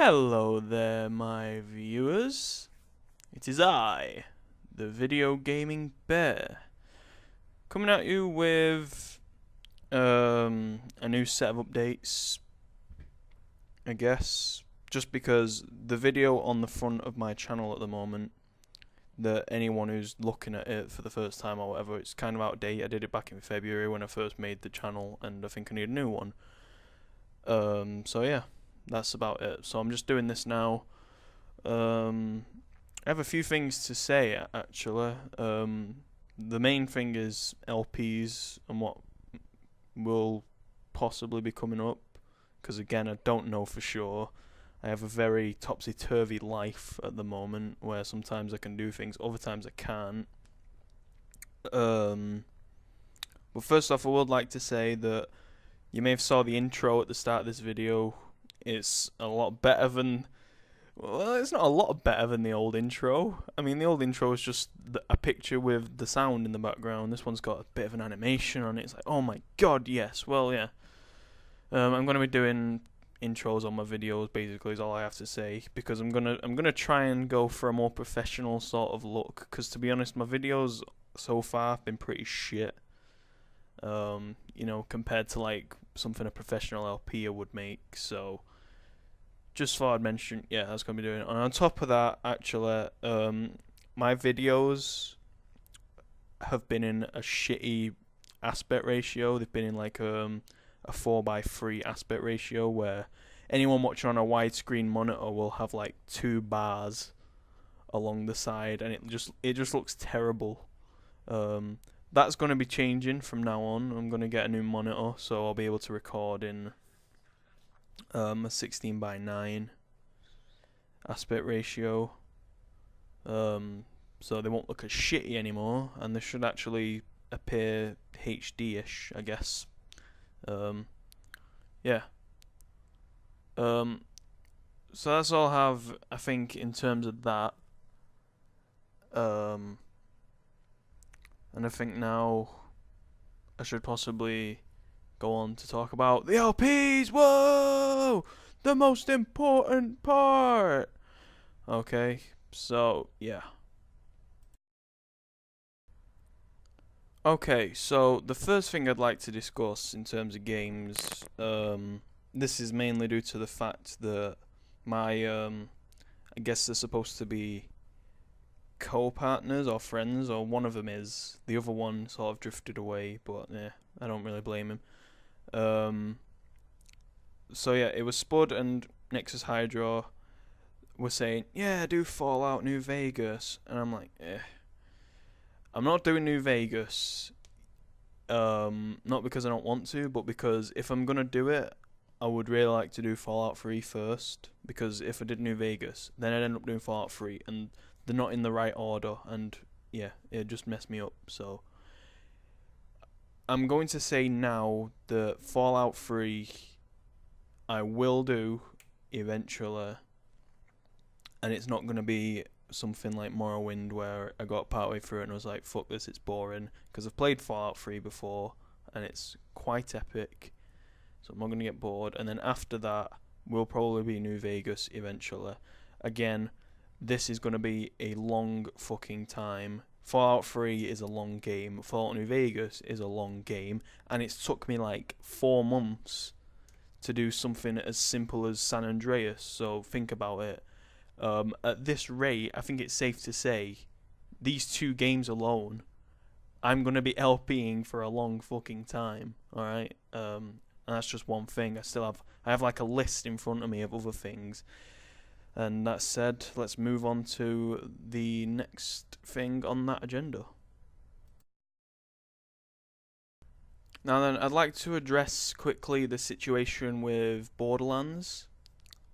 Hello there, my viewers. It is I, the Video Gaming Bear, coming at you with a new set of updates, I guess, just because the video on the front of my channel at the moment, that anyone who's looking at it for the first time or whatever, it's kind of out of date. I did it back in February when I first made the channel, and I think I need a new one. So yeah, that's about it. So I'm just doing this now. I have a few things to say actually. The main thing is LPs and what will possibly be coming up, because again I don't know for sure. I have a very topsy-turvy life at the moment where sometimes I can do things, other times I can't. But first off, I would like to say that you may have saw the intro at the start of this video. It's a lot better than... Well, it's not a lot better than the old intro. I mean, the old intro is just a picture with the sound in the background. This one's got a bit of an animation on it. It's like, oh my god, yes. Well, yeah. I'm going to be doing intros on my videos, basically, is all I have to say, because I'm gonna try and go for a more professional sort of look, because to be honest, my videos so far have been pretty shit. You know, compared to like something a professional LP would make. So just thought I'd mention, yeah, that's gonna be doing it. And on top of that, actually, my videos have been in a shitty aspect ratio. They've been in like a 4:3 aspect ratio, where anyone watching on a widescreen monitor will have like 2 bars along the side, and it just looks terrible. That's going to be changing from now on. I'm going to get a new monitor, so I'll be able to record in a 16:9 aspect ratio. So they won't look as shitty anymore, and they should actually appear HD-ish, I guess. Yeah. So that's all I have, I think, in terms of that. And I think now I should possibly go on to talk about the LPs. Whoa! The most important part! Okay, so, yeah. Okay, so the first thing I'd like to discuss in terms of games, this is mainly due to the fact that my, I guess they're supposed to be co-partners or friends, or one of them is. The other one sort of drifted away, but yeah, I don't really blame him. So yeah, it was Spud and Nexus Hydro were saying, yeah, do Fallout New Vegas, and I'm like, I'm not doing New Vegas, not because I don't want to, but because if I'm gonna do it, I would really like to do Fallout 3 first, because if I did New Vegas, then I'd end up doing Fallout 3, and they're not in the right order, and yeah, it just messed me up. So I'm going to say now that Fallout 3 I will do eventually, and it's not going to be something like Morrowind where I got partway through it and I was like, fuck this, it's boring, because I've played Fallout 3 before and it's quite epic, so I'm not going to get bored. And then after that will probably be New Vegas eventually. Again, this is going to be a long fucking time. Fallout 3 is a long game. Fallout New Vegas is a long game. And it's took me like 4 months to do something as simple as San Andreas. So think about it. At this rate, I think it's safe to say, these 2 games alone, I'm going to be LPing for a long fucking time. Alright? And that's just one thing. I have like a list in front of me of other things. And that said, let's move on to the next thing on that agenda. Now then, I'd like to address quickly the situation with Borderlands.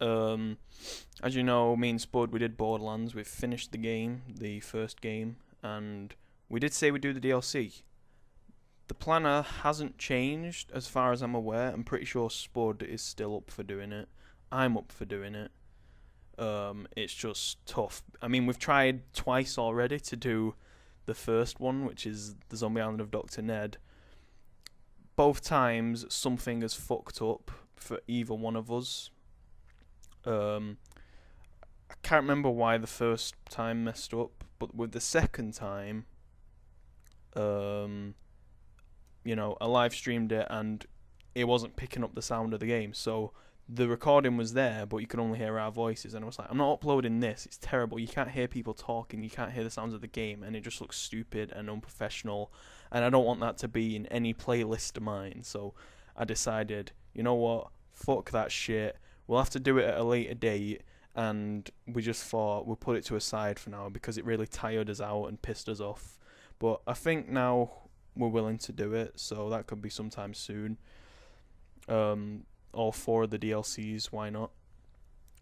As you know, me and Spud, we did Borderlands. We've finished the game, the first game, and we did say we'd do the DLC. The planner hasn't changed as far as I'm aware. I'm pretty sure Spud is still up for doing it. I'm up for doing it. It's just tough. I mean, we've tried twice already to do the first one, which is the Zombie Island of Dr. Ned. Both times something has fucked up for either one of us. Um, I can't remember why the first time messed up, but with the second time, um, I live streamed it and it wasn't picking up the sound of the game. So the recording was there, but you could only hear our voices. And I was like, I'm not uploading this. It's terrible. You can't hear people talking. You can't hear the sounds of the game. And it just looks stupid and unprofessional. And I don't want that to be in any playlist of mine. So I decided, you know what? Fuck that shit. We'll have to do it at a later date. And we just thought we'll put it to a side for now because it really tired us out and pissed us off. But I think now we're willing to do it. So that could be sometime soon. All 4 of the DLCs, why not?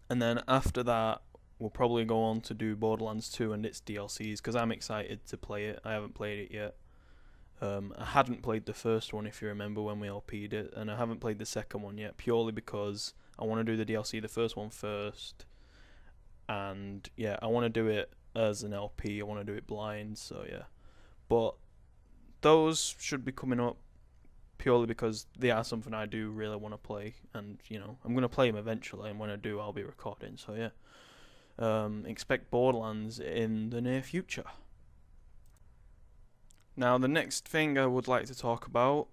And then after that, we'll probably go on to do Borderlands 2 and its DLCs, because I'm excited to play it. I haven't played it yet. I hadn't played the first one, if you remember, when we LP'd it, and I haven't played the second one yet, purely because I want to do the DLC, the first one first, and yeah, I want to do it as an LP, I want to do it blind, so yeah. But those should be coming up purely because they are something I do really want to play, and I'm gonna play them eventually, and when I do, I'll be recording. So yeah, expect Borderlands in the near future. Now, the next thing I would like to talk about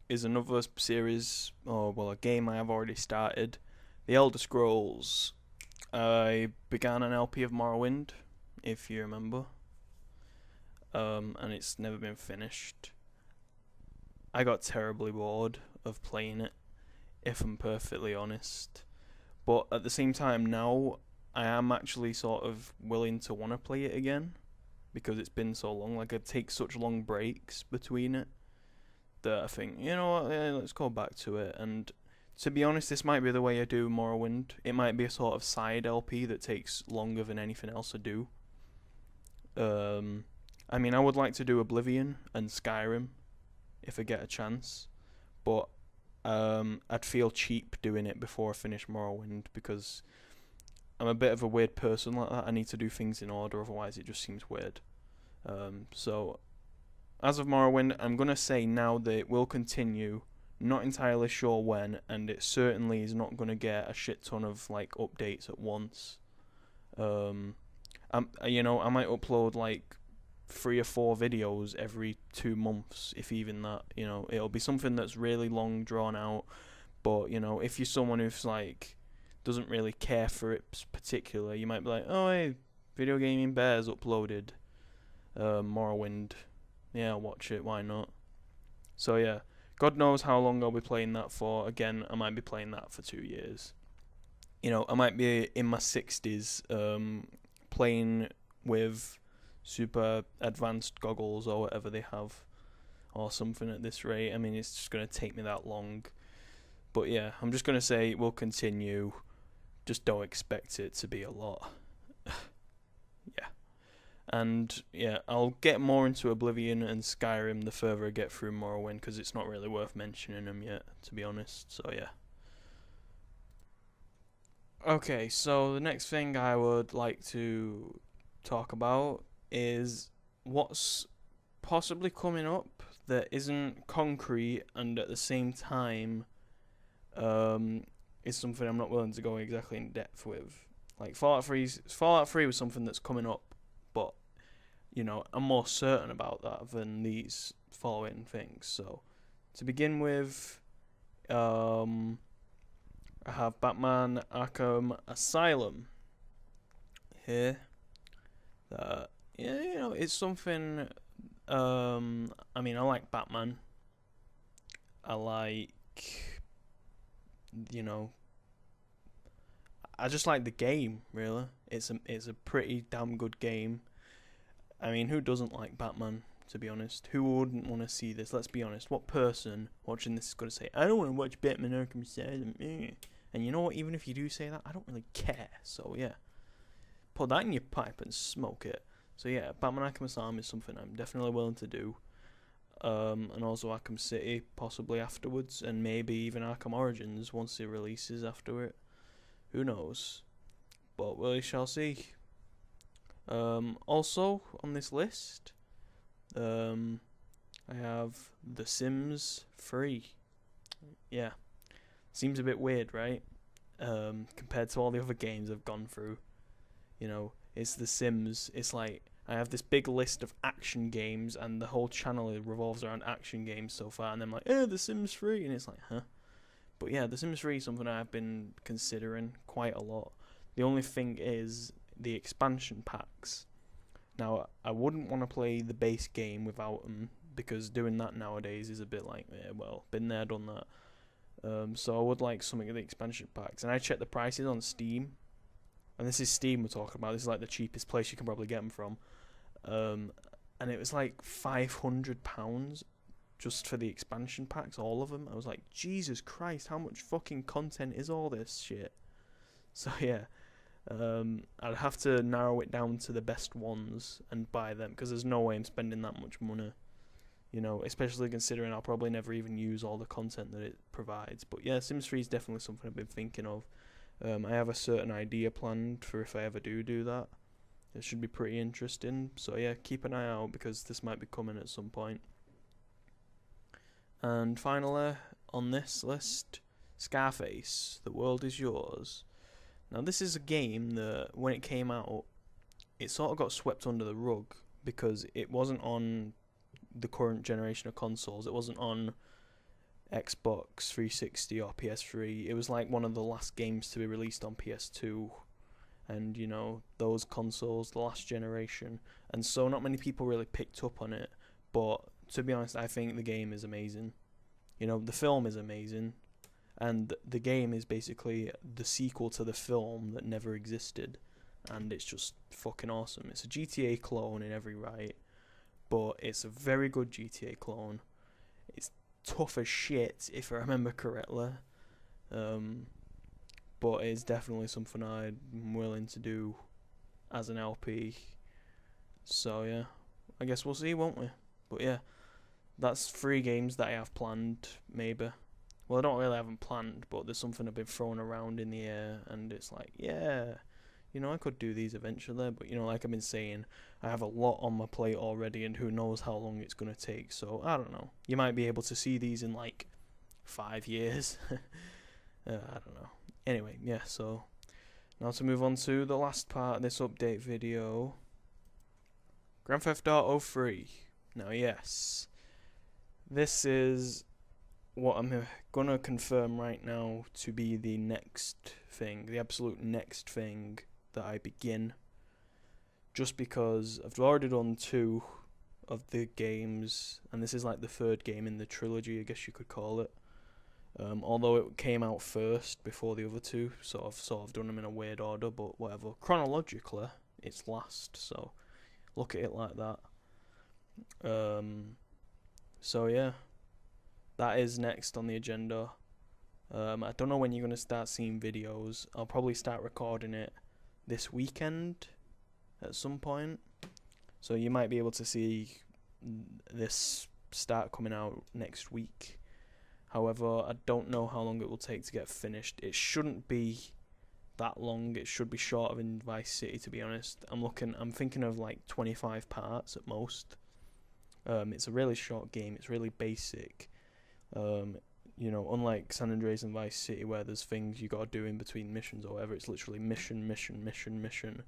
is another series, or well, a game I have already started, The Elder Scrolls. I began an LP of Morrowind, if you remember, and it's never been finished. I got terribly bored of playing it, if I'm perfectly honest. But at the same time, now I am actually sort of willing to want to play it again, because it's been so long. Like, I take such long breaks between it that I think, you know what, yeah, let's go back to it. And to be honest, this might be the way I do Morrowind. It might be a sort of side LP that takes longer than anything else I do. I mean, I would like to do Oblivion and Skyrim if I get a chance, but I'd feel cheap doing it before I finish Morrowind, because I'm a bit of a weird person like that. I need to do things in order, otherwise it just seems weird. So as of Morrowind, I'm gonna say now that it will continue, not entirely sure when, and it certainly is not gonna get a shit ton of like updates at once. I might upload like 3 or 4 videos every 2 months, if even that. It'll be something that's really long, drawn out, but if you're someone who's like doesn't really care for it particularly, you might be like, oh hey, Video Gaming Bears uploaded Morrowind, yeah, I'll watch it, why not? So yeah, God knows how long I'll be playing that for. Again, I might be playing that for 2 years. I might be in my 60s playing with super advanced goggles or whatever they have, or something at this rate. I mean, it's just going to take me that long. But yeah, I'm just going to say it will continue. Just don't expect it to be a lot. Yeah. And yeah, I'll get more into Oblivion and Skyrim the further I get through Morrowind, because it's not really worth mentioning them yet, to be honest. So yeah. Okay, so the next thing I would like to talk about is what's possibly coming up that isn't concrete, and at the same time is something I'm not willing to go exactly in depth with. Like Fallout 3 was something that's coming up, but I'm more certain about that than these following things. So to begin with, I have Batman Arkham Asylum here. It's something. I mean, I like Batman. I like, I just like the game. Really, it's a pretty damn good game. I mean, who doesn't like Batman? To be honest, who wouldn't want to see this? Let's be honest. What person watching this is going to say, "I don't want to watch Batman Arkham Asylum"? And you know what? Even if you do say that, I don't really care. So yeah, put that in your pipe and smoke it. So yeah, Batman Arkham Asylum is something I'm definitely willing to do. And also Arkham City, possibly afterwards, and maybe even Arkham Origins once it releases after it. Who knows? But we shall see. Also on this list, I have The Sims 3. Yeah, seems a bit weird, right? compared to all the other games I've gone through. You know, it's The Sims. It's like I have this big list of action games, and the whole channel revolves around action games so far. And I'm like, The Sims 3, and it's like, huh? But yeah, The Sims 3 is something I've been considering quite a lot. The only thing is the expansion packs. Now, I wouldn't want to play the base game without them, because doing that nowadays is a bit like, well, been there, done that. So I would like something of the expansion packs. And I checked the prices on Steam. And this is Steam we're talking about. This is like the cheapest place you can probably get them from. And it was like £500 just for the expansion packs, all of them. I was like, Jesus Christ, how much fucking content is all this shit? So yeah, I'd have to narrow it down to the best ones and buy them, because there's no way I'm spending that much money. You know, especially considering I'll probably never even use all the content that it provides. But yeah, Sims 3 is definitely something I've been thinking of. I have a certain idea planned for if I ever do that. It should be pretty interesting. So yeah, keep an eye out, because this might be coming at some point. And finally, on this list, Scarface, The World Is Yours. Now this is a game that, when it came out, it sort of got swept under the rug, because it wasn't on the current generation of consoles. It wasn't on Xbox 360 or PS3. It was like one of the last games to be released on PS2, and you know, those consoles, the last generation. And so not many people really picked up on it, but to be honest, I think the game is amazing. You know, the film is amazing, and the game is basically the sequel to the film that never existed, and it's just fucking awesome. It's a GTA clone in every right, but it's a very good GTA clone. It's tough as shit, if I remember correctly, but it's definitely something I'm willing to do as an LP. So yeah, I guess we'll see, won't we? But yeah, that's 3 games that I have planned, maybe. Well, I don't really have them planned, but there's something I've been throwing around in the air, and it's like, yeah, you know, I could do these eventually, but you know, like I've been saying, I have a lot on my plate already, and who knows how long it's going to take. So I don't know, you might be able to see these in like 5 years. I don't know. Anyway, yeah, so now to move on to the last part of this update video, Grand Theft Auto 3. Now yes, this is what I'm gonna confirm right now to be the next thing, the absolute next thing that I begin, just because I've already done 2 of the games, and this is like the 3rd game in the trilogy, I guess you could call it. Although it came out first before the other 2, so I've sort of done them in a weird order, but whatever. Chronologically, it's last, so look at it like that. So yeah, that is next on the agenda. I don't know when you're going to start seeing videos. I'll probably start recording it this weekend at some point, so you might be able to see this start coming out next week. However, I don't know how long it will take to get finished. It shouldn't be that long. It should be shorter than Vice City, to be honest. I'm thinking of like 25 parts at most. It's a really short game. It's really basic. You know, unlike San Andreas and Vice City, where there's things you gotta do in between missions or whatever. It's literally mission, mission, mission, mission.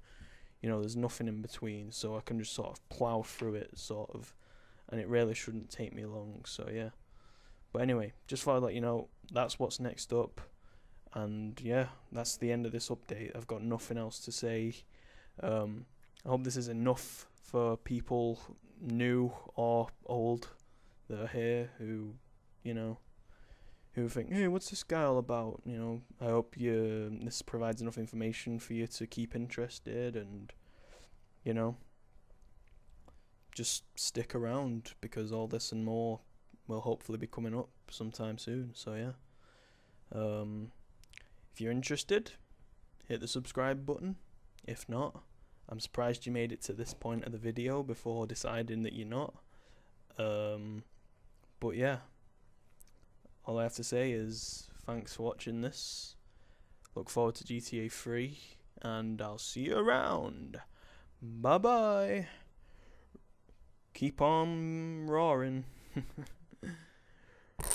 You know, there's nothing in between, so I can just sort of plow through it, sort of, and it really shouldn't take me long. So yeah. But anyway, just thought I'd let you know that's what's next up, and yeah, that's the end of this update. I've got nothing else to say. I hope this is enough for people new or old that are here who, you know, who think, hey, what's this guy all about? You know, I hope this provides enough information for you to keep interested, and you know, just stick around, because all this and more will hopefully be coming up sometime soon. So yeah, if you're interested, hit the subscribe button. If not, I'm surprised you made it to this point of the video before deciding that you're not. But yeah, all I have to say is thanks for watching this. Look forward to GTA 3, and I'll see you around. Bye bye. Keep on roaring.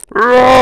Roar!